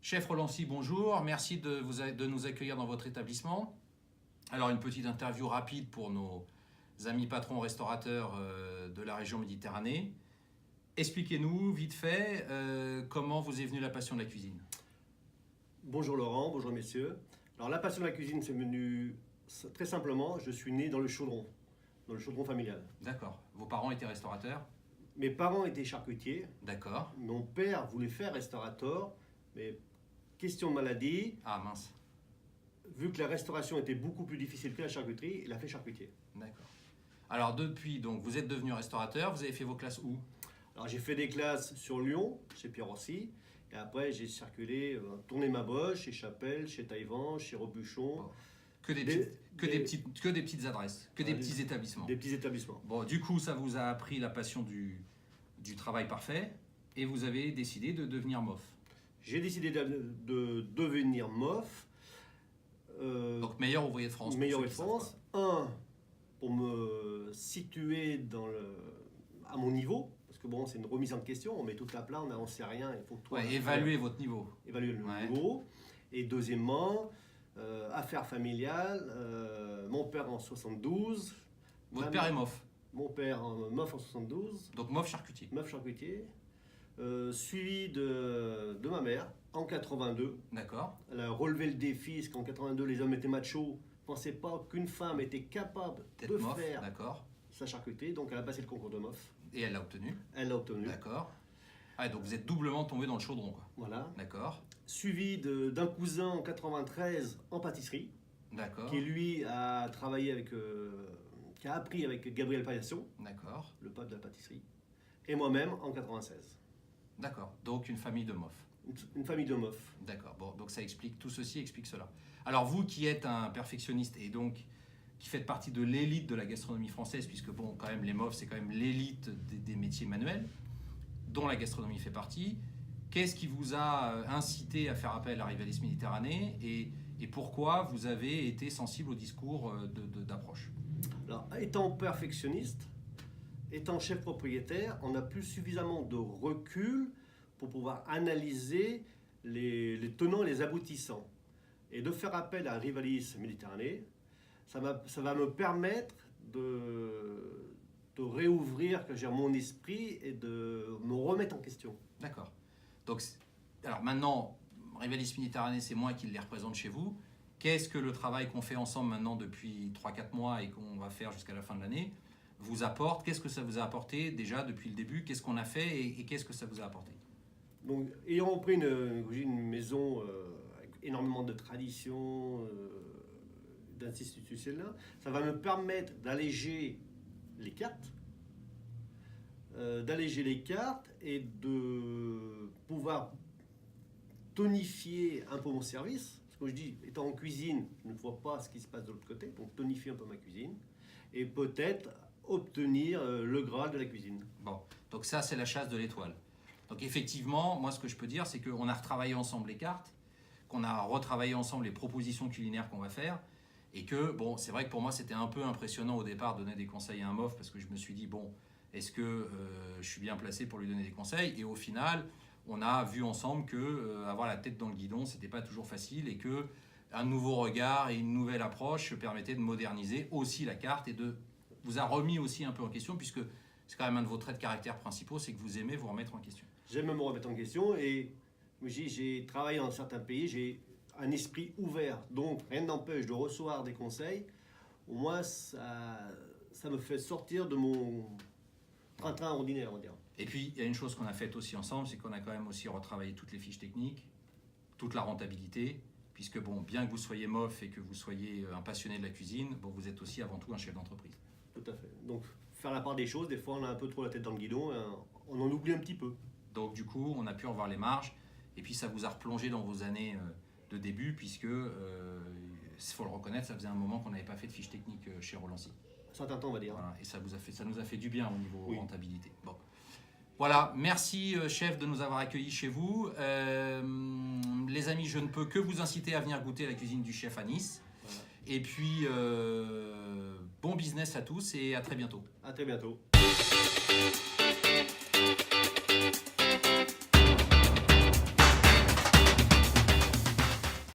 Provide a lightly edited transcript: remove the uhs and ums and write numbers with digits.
Chef Rolancy, bonjour. Merci de nous accueillir dans votre établissement. Alors, une petite interview rapide pour nos amis patrons restaurateurs de la région Méditerranée. Expliquez-nous, vite fait, comment vous est venue la passion de la cuisine. Bonjour Laurent, bonjour messieurs. Alors la passion de la cuisine, c'est venu très simplement. Je suis né dans le chaudron familial. D'accord. Vos parents étaient restaurateurs? Mes parents étaient charcutiers. D'accord. Mon père voulait faire restaurateur, mais question de maladie. Ah mince. Vu que la restauration était beaucoup plus difficile que la charcuterie, il a fait charcutier. D'accord. Alors depuis, donc, vous êtes devenu restaurateur, vous avez fait vos classes où? Alors j'ai fait des classes sur Lyon, chez Pierre Rossi. Et après j'ai circulé, tourné ma bosse chez Chapelle, chez Taïwan, chez Robuchon. Bon. Que des petites adresses, que des petits établissements. Des petits établissements. Bon, du coup, ça vous a appris la passion du travail parfait et vous avez décidé de devenir MOF. J'ai décidé de devenir MOF. Donc meilleur ouvrier de France. Meilleur ouvrier de France. Pour me situer à mon niveau. Parce que bon, c'est une remise en question, on met tout à plat, on n'en sait rien. Il faut évaluer votre niveau. Évaluer le niveau. Et deuxièmement, affaires familiales, mon père en 72. Votre père est MOF? Mon père MOF en 72. Donc MOF charcutier. MOF charcutier. Suivi de ma mère en 82. D'accord. Elle a relevé le défi, parce qu'en 82, les hommes étaient machos. Ne pensaient pas qu'une femme était capable de faire sa charcuterie. Donc elle a passé le concours de MOF. Et elle l'a obtenu? Elle l'a obtenu. D'accord. Ah, donc vous êtes doublement tombé dans le chaudron, quoi. Voilà. D'accord. Suivi d'un cousin en 93 en pâtisserie. D'accord. Qui lui a travaillé avec, qui a appris avec Gabriel Paillasson. D'accord. Le pape de la pâtisserie. Et moi-même en 96. D'accord. Donc une famille de MOF. Une famille de MOF. D'accord. Bon, donc ça explique, tout ceci explique cela. Alors vous qui êtes un perfectionniste et donc qui faites partie de l'élite de la gastronomie française, puisque bon, quand même les MOF, c'est quand même l'élite des métiers manuels, dont la gastronomie fait partie. Qu'est-ce qui vous a incité à faire appel à Rivalis Méditerranée et pourquoi vous avez été sensible au discours d'approche? Alors, étant perfectionniste, étant chef propriétaire, on n'a plus suffisamment de recul pour pouvoir analyser les tenants et les aboutissants. Et de faire appel à Rivalis Méditerranée, ça va me permettre de réouvrir mon esprit et de me remettre en question. D'accord. Donc, alors maintenant, Rivalis Méditerranée, c'est moi qui les représente chez vous. Qu'est-ce que le travail qu'on fait ensemble maintenant depuis 3-4 mois et qu'on va faire jusqu'à la fin de l'année vous apporte? Qu'est-ce que ça vous a apporté déjà depuis le début? Qu'est-ce qu'on a fait et qu'est-ce que ça vous a apporté? Donc, ayant repris une maison avec énormément de traditions, d'institutionnels, ça va me permettre d'alléger les cartes, et de pouvoir tonifier un peu mon service. Parce que je dis, étant en cuisine, je ne vois pas ce qui se passe de l'autre côté, donc tonifier un peu ma cuisine et peut-être obtenir le Graal de la cuisine. Bon, donc ça c'est la chasse de l'étoile. Donc effectivement, moi ce que je peux dire, c'est qu'on a retravaillé ensemble les cartes, qu'on a retravaillé ensemble les propositions culinaires qu'on va faire, et que, bon, c'est vrai que pour moi c'était un peu impressionnant au départ de donner des conseils à un MOF, parce que je me suis dit, bon, est-ce que je suis bien placé pour lui donner des conseils? Et au final, on a vu ensemble que avoir la tête dans le guidon, c'était pas toujours facile, et que un nouveau regard et une nouvelle approche permettaient de moderniser aussi la carte et vous a remis aussi un peu en question, puisque c'est quand même un de vos traits de caractère principaux, c'est que vous aimez vous remettre en question. J'aime me remettre en question et j'ai travaillé dans certains pays, j'ai un esprit ouvert. Donc rien n'empêche de recevoir des conseils. Au moins ça me fait sortir de mon train-train ordinaire, on va dire. Et puis il y a une chose qu'on a faite aussi ensemble, c'est qu'on a quand même aussi retravaillé toutes les fiches techniques, toute la rentabilité, puisque bon, bien que vous soyez MOF et que vous soyez un passionné de la cuisine, bon, vous êtes aussi avant tout un chef d'entreprise. Tout à fait. Donc faire la part des choses, des fois on a un peu trop la tête dans le guidon, on en oublie un petit peu. Donc du coup, on a pu revoir les marges, et puis ça vous a replongé dans vos années de début, puisque, il faut le reconnaître, ça faisait un moment qu'on n'avait pas fait de fiches techniques chez Rolancy. Un certain temps, on va dire. Voilà, et ça nous a fait du bien au niveau rentabilité. Bon. Voilà, merci chef de nous avoir accueillis chez vous. Les amis, je ne peux que vous inciter à venir goûter la cuisine du chef à Nice. Voilà. Et puis, bon business à tous et à très bientôt. À très bientôt.